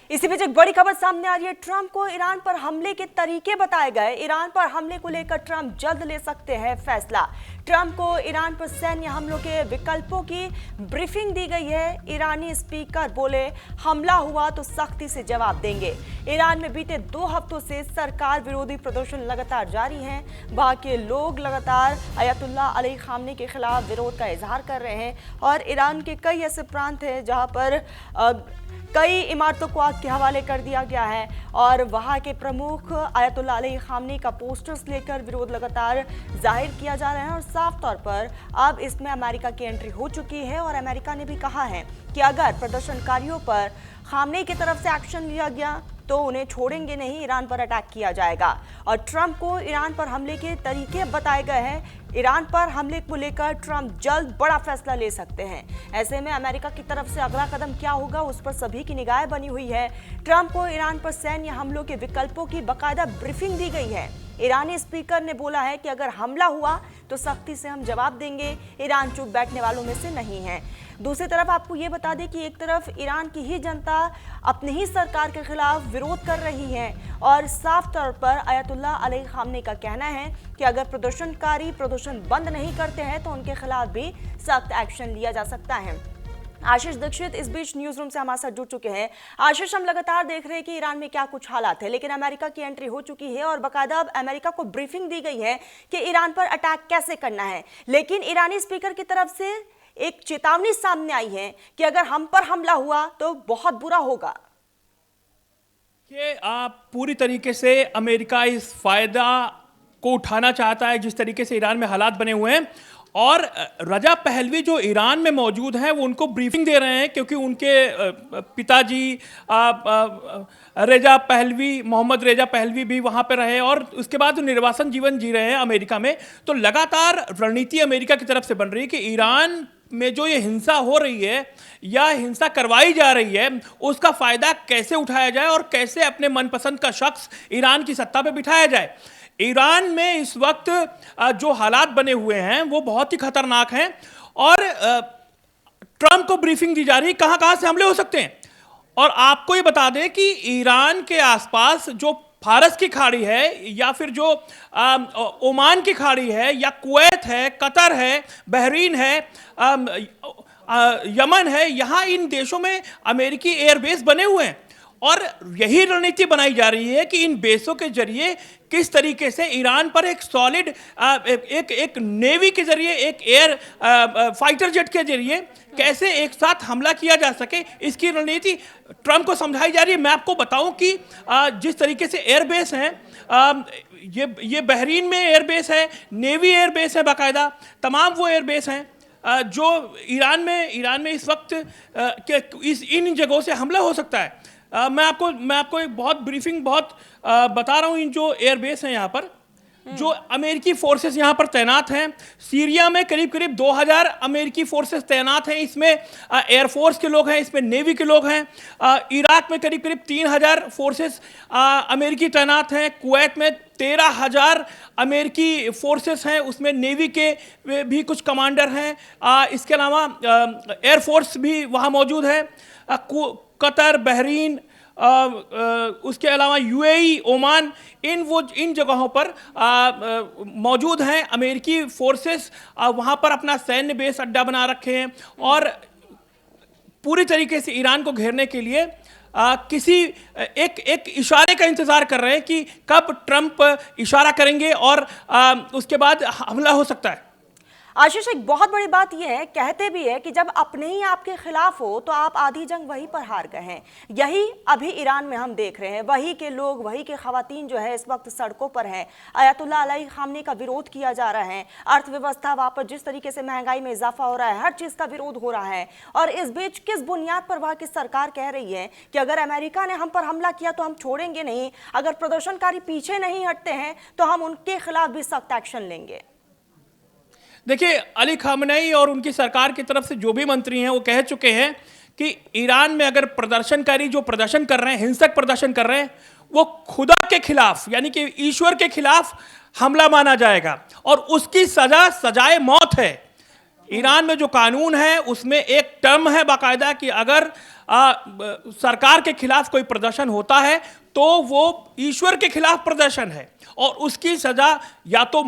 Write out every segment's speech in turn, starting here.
इसी बीच एक बड़ी खबर सामने आ रही है। ट्रंप को ईरान पर हमले के तरीके बताए गए। ईरान पर हमले को लेकर ट्रंप जल्द ले सकते हैं फैसला। ट्रंप को ईरान पर सैन्य हमलों के विकल्पों की ब्रीफिंग दी गई है। ईरानी स्पीकर बोले, हमला हुआ तो सख्ती से जवाब देंगे। ईरान में बीते 2 हफ्तों से सरकार विरोधी प्रदर्शन लगातार जारी हैं। वहां के लोग लगातार अयतुल्ला अली खामनी के खिलाफ विरोध का इजहार कर रहे हैं और ईरान के कई ऐसे प्रांत हैं जहां पर कई इमारतों को आग के हवाले कर दिया गया है और वहां के प्रमुख अयतुल्ला अली खामनी का पोस्टर्स लेकर विरोध लगातार जाहिर किया जा रहा है। और साफ तौर पर अब इसमें अमेरिका की एंट्री हो चुकी है और अमेरिका ने भी कहा है कि अगर प्रदर्शनकारियों पर खामनी की तरफ से एक्शन लिया गया तो उन्हें छोड़ेंगे नहीं, ईरान पर अटैक किया जाएगा। और ट्रंप को ईरान पर हमले के तरीके बताए गए हैं। ईरान पर हमले को लेकर ट्रंप जल्द बड़ा फैसला ले सकते हैं। ऐसे में अमेरिका की तरफ से अगला कदम क्या होगा उस पर सभी की निगाहें बनी हुई है। ट्रंप को ईरान पर सैन्य हमलों के विकल्पों की बाकायदा ब्रीफिंग दी गई है। ईरानी स्पीकर ने बोला है कि अगर हमला हुआ तो सख्ती से हम जवाब देंगे। ईरान चुप बैठने वालों में से नहीं है। दूसरी तरफ आपको ये बता दें कि एक तरफ ईरान की ही जनता अपनी ही सरकार के खिलाफ विरोध कर रही है और साफ तौर पर अयतुल्ला अली खामनी का कहना है कि अगर प्रदर्शनकारी प्रदर्शन बंद नहीं करते हैं तो उनके खिलाफ भी सख्त एक्शन लिया जा सकता है। आशीष दीक्षित इस बीच न्यूज रूम से हमारे साथ जुड़ चुके हैं। आशीष, हम लगातार देख रहे हैं कि ईरान में क्या कुछ हालात है, लेकिन अमेरिका की एंट्री हो चुकी है और बाकायदा अब अमेरिका को ब्रीफिंग दी गई है कि ईरान पर अटैक कैसे करना है। लेकिन ईरानी स्पीकर की तरफ से एक चेतावनी सामने आई है कि अगर हम पर हमला हुआ तो बहुत बुरा होगा। कि आप पूरी तरीके से अमेरिका इस फायदा को उठाना चाहता है जिस तरीके से ईरान में हालात बने हुए हैं और रजा पहलवी जो ईरान में मौजूद हैं वो उनको ब्रीफिंग दे रहे हैं क्योंकि उनके पिताजी मोहम्मद रेजा पहलवी भी वहाँ पे रहे और उसके बाद निर्वासन जीवन जी रहे हैं अमेरिका में। तो लगातार रणनीति अमेरिका की तरफ से बन रही है कि ईरान में जो ये हिंसा हो रही है या हिंसा करवाई जा रही है उसका फायदा कैसे उठाया जाए और कैसे अपने मनपसंद का शख्स ईरान की सत्ता पे बिठाया जाए। ईरान में इस वक्त जो हालात बने हुए हैं वो बहुत ही खतरनाक हैं और ट्रंप को ब्रीफिंग दी जा रही है कहां कहां से हमले हो सकते हैं। और आपको ये बता दें कि ईरान के आसपास जो फारस की खाड़ी है या फिर जो ओमान की खाड़ी है या कुवैत है, कतर है, बहरीन है, यमन है, यहाँ इन देशों में अमेरिकी एयरबेस बने हुए हैं और यही रणनीति बनाई जा रही है कि इन बेसों के जरिए किस तरीके से ईरान पर एक सॉलिड एक नेवी के जरिए एक एयर फाइटर जेट के जरिए कैसे एक साथ हमला किया जा सके, इसकी रणनीति ट्रंप को समझाई जा रही है। मैं आपको बताऊं कि जिस तरीके से एयरबेस हैं, ये बहरीन में एयरबेस है, नेवी एयरबेस है, बाकायदा तमाम वो एयरबेस हैं जो ईरान में इस वक्त इन जगहों से हमला हो सकता है। मैं आपको एक बहुत ब्रीफिंग बता रहा हूँ। इन जो एयरबेस हैं यहाँ पर जो अमेरिकी फोर्सेस यहाँ पर तैनात हैं, सीरिया में करीब 2000 अमेरिकी फोर्सेस तैनात हैं। इसमें एयरफोर्स के लोग हैं, इसमें नेवी के लोग हैं। इराक में करीब 3000 फोर्सेस अमेरिकी तैनात हैं। कुवैत में 13000 अमेरिकी फोर्सेस हैं, उसमें नेवी के भी कुछ कमांडर हैं। इसके अलावा एयरफोर्स भी वहाँ मौजूद है। कतर, बहरीन, उसके अलावा यूएई, ओमान, इन जगहों पर मौजूद हैं अमेरिकी फोर्सेस। वहाँ पर अपना सैन्य बेस अड्डा बना रखे हैं और पूरी तरीके से ईरान को घेरने के लिए किसी एक इशारे का इंतजार कर रहे हैं कि कब ट्रंप इशारा करेंगे और उसके बाद हमला हो सकता है। आशीष, एक बहुत बड़ी बात यह है, कहते भी है कि जब अपने ही आपके खिलाफ हो तो आप आधी जंग वहीं पर हार गए हैं। यही अभी ईरान में हम देख रहे हैं। वही के लोग, वही के खवातीन जो है इस वक्त सड़कों पर हैं। अयतुल्ला अली खामनी का विरोध किया जा रहा है। अर्थव्यवस्था वापस जिस तरीके से महंगाई में इजाफा हो रहा है, हर चीज का विरोध हो रहा है। और इस बीच किस बुनियाद पर वहां की सरकार कह रही है कि अगर अमेरिका ने हम पर हमला किया तो हम छोड़ेंगे नहीं, अगर प्रदर्शनकारी पीछे नहीं हटते हैं तो हम उनके खिलाफ भी सख्त एक्शन लेंगे। देखिए, अली खामनेई और उनकी सरकार की तरफ से जो भी मंत्री हैं वो कह चुके हैं कि ईरान में अगर प्रदर्शनकारी जो प्रदर्शन कर रहे हैं, हिंसक प्रदर्शन कर रहे हैं, वो खुदा के खिलाफ यानी कि ईश्वर के खिलाफ हमला माना जाएगा और उसकी सजाए मौत है। ईरान में जो कानून है उसमें एक टर्म है बाकायदा कि अगर सरकार के खिलाफ कोई प्रदर्शन होता है तो वो ईश्वर के खिलाफ प्रदर्शन है और उसकी सजा या तो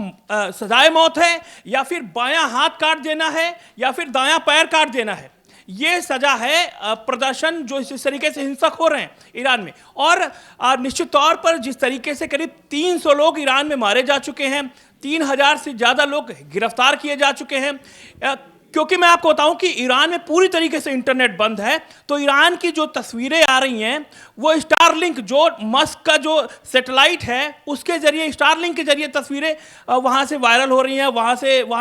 सजाए मौत है या फिर बायां हाथ काट देना है या फिर दायां पैर काट देना है। ये सजा है प्रदर्शन जो इस तरीके से हिंसक हो रहे हैं ईरान में। और निश्चित तौर पर जिस तरीके से करीब 300 लोग ईरान में मारे जा चुके हैं, 3000 से ज़्यादा लोग गिरफ्तार किए जा चुके हैं, क्योंकि मैं आपको बताऊं कि ईरान में पूरी तरीके से इंटरनेट बंद है। तो ईरान की जो तस्वीरें आ रही हैं वो स्टारलिंक, जो मस्क का जो सैटेलाइट है उसके जरिए, स्टारलिंक के जरिए तस्वीरें वहाँ से वायरल हो रही हैं, वहाँ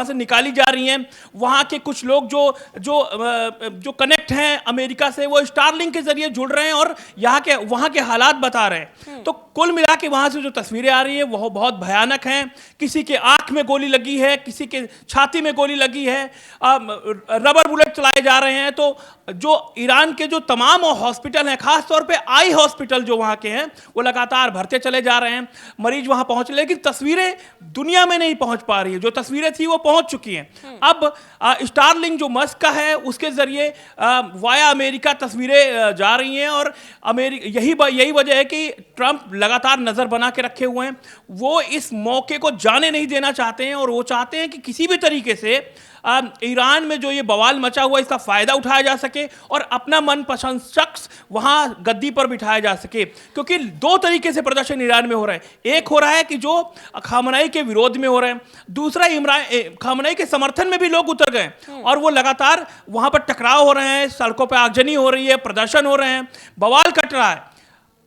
से निकाली जा रही हैं। वहाँ के कुछ लोग जो कनेक्ट हैं अमेरिका से, वो स्टारलिंक के जरिए जुड़ रहे हैं और वहाँ के हालात बता रहे हैं। तो कुल मिला के वहाँ से जो तस्वीरें आ रही हैं वो बहुत भयानक हैं। किसी के आँख में गोली लगी है, किसी के छाती में गोली लगी है, रबर बुलेट चलाए जा रहे हैं। तो जो ईरान के जो तमाम हॉस्पिटल हैं, खास तौर पे आई हॉस्पिटल जो वहाँ के हैं, वो लगातार भरते चले जा रहे हैं, मरीज वहाँ पहुँच, लेकिन तस्वीरें दुनिया में नहीं पहुँच पा रही है। जो तस्वीरें थी वो पहुँच चुकी हैं। अब स्टारलिंक जो मस्क का है उसके जरिए वाया अमेरिका तस्वीरें जा रही हैं और यही वजह है कि ट्रंप लगातार नज़र बना के रखे हुए हैं। वो इस मौके को जाने नहीं देना चाहते हैं और वो चाहते हैं कि किसी भी तरीके से ईरान में जो ये बवाल मचा हुआ इसका फायदा उठाया जा सके और अपना मनपसंद शख्स वहां गद्दी पर बिठाया जा सके। क्योंकि दो तरीके से प्रदर्शन ईरान में हो रहा है। एक हो रहा है कि जो खामनेई के विरोध में हो रहे हैं, दूसरा खामनेई के समर्थन में भी लोग उतर गए और वो लगातार वहां पर टकराव हो रहे हैं, सड़कों पर आगजनी हो रही है, प्रदर्शन हो रहे हैं, बवाल कट रहा है।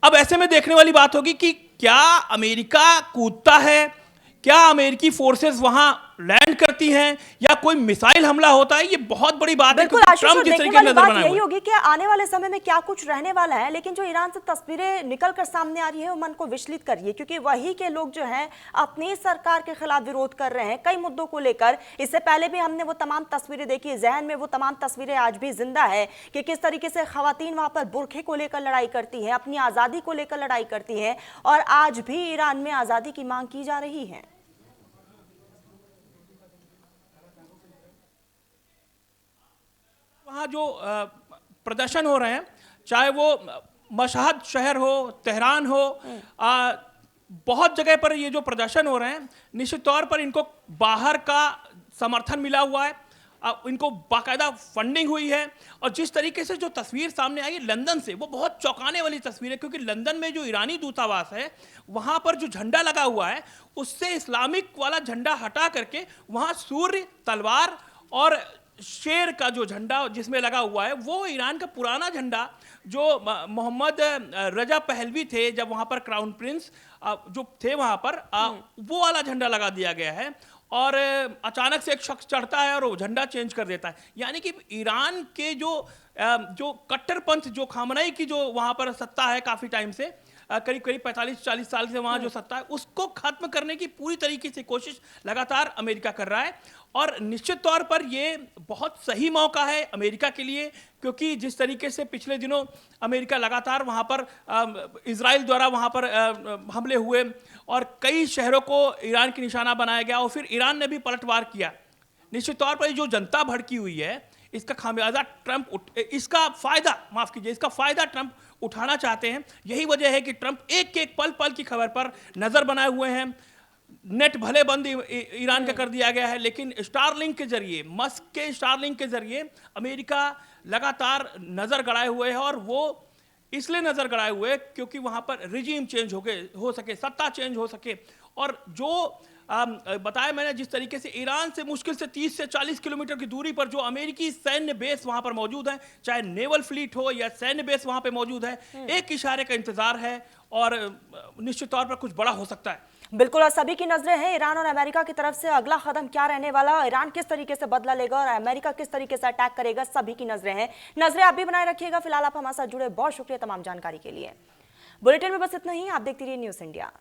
अब ऐसे में देखने वाली बात होगी कि क्या अमेरिका कूदता है, क्या अमेरिकी फोर्सेस वहां लैंड करती हैं या कोई मिसाइल हमला होता है। ये बहुत बड़ी बात है क्योंकि ट्रंप जिस तरीके से नजर बनाए यही होगी कि आने वाले समय में क्या कुछ रहने वाला है। लेकिन जो ईरान से तस्वीरें निकल कर सामने आ रही है वो मन को विचलित कर रही है, क्योंकि वही के लोग जो हैं अपनी सरकार के खिलाफ विरोध कर रहे हैं कई मुद्दों को लेकर। इससे पहले भी हमने वो तमाम तस्वीरें देखी, जहन में वो तमाम तस्वीरें आज भी जिंदा है कि किस तरीके से खवातीन वहां पर बुरखे को लेकर लड़ाई करती हैं, अपनी आजादी को लेकर लड़ाई करती हैं और आज भी ईरान में आजादी की मांग की जा रही है। वहाँ जो प्रदर्शन हो रहे हैं, चाहे वो मशहद शहर हो, तेहरान हो, बहुत जगह पर ये जो प्रदर्शन हो रहे हैं, निश्चित तौर पर इनको बाहर का समर्थन मिला हुआ है, इनको बाकायदा फंडिंग हुई है। और जिस तरीके से जो तस्वीर सामने आई है लंदन से, वो बहुत चौंकाने वाली तस्वीर है, क्योंकि लंदन में जो ईरानी दूतावास है वहाँ पर जो झंडा लगा हुआ है उससे इस्लामिक वाला झंडा हटा करके वहाँ सूर्य, तलवार और शेर का जो झंडा जिसमें लगा हुआ है वो ईरान का पुराना झंडा जो मोहम्मद रजा पहलवी थे जब वहाँ पर क्राउन प्रिंस जो थे वहाँ पर, वो वाला झंडा लगा दिया गया है। और अचानक से एक शख्स चढ़ता है और वो झंडा चेंज कर देता है। यानी कि ईरान के जो कट्टरपंथ, जो खामनेई की जो वहाँ पर सत्ता है काफ़ी टाइम से, करीब 45-40 साल से वहाँ जो सत्ता है, उसको खत्म करने की पूरी तरीके से कोशिश लगातार अमेरिका कर रहा है। और निश्चित तौर पर ये बहुत सही मौका है अमेरिका के लिए, क्योंकि जिस तरीके से पिछले दिनों अमेरिका लगातार वहाँ पर इजराइल द्वारा वहाँ पर हमले हुए और कई शहरों को ईरान की निशाना बनाया गया और फिर ईरान ने भी पलटवार किया। निश्चित तौर पर जो जनता भड़की हुई है इसका खामियाजा इसका फायदा ट्रंप उठाना चाहते हैं। यही वजह है कि ट्रंप एक एक पल पल की खबर पर नजर बनाए हुए हैं। नेट भले बंद ईरान का कर दिया गया है, लेकिन स्टारलिंक के जरिए, मस्क के स्टारलिंक के जरिए अमेरिका लगातार नजर गड़ाए हुए है। और वो इसलिए नजर गड़ाए हुए क्योंकि वहां पर रिजीम चेंज हो सके, सत्ता चेंज हो सके। और जो बताया मैंने, जिस तरीके से ईरान से मुश्किल से 30 से 40 किलोमीटर की दूरी पर जो अमेरिकी सैन्य बेस वहां पर मौजूद है, चाहे नेवल फ्लीट हो या सैन्य बेस वहां पे मौजूद है, एक इशारे का इंतजार है और निश्चित तौर पर कुछ बड़ा हो सकता है। बिल्कुल, और सभी की नजरें हैं ईरान और अमेरिका की तरफ से अगला कदम क्या रहने वाला, ईरान किस तरीके से बदला लेगा और अमेरिका किस तरीके से अटैक करेगा, सभी की नजरें हैं। नजरें आप भी बनाए रखिएगा। फिलहाल आप हमारे साथ जुड़े बहुत शुक्रिया तमाम जानकारी के लिए। बुलेटिन में बस इतना ही। आप देखती रहिए न्यूज़ इंडिया।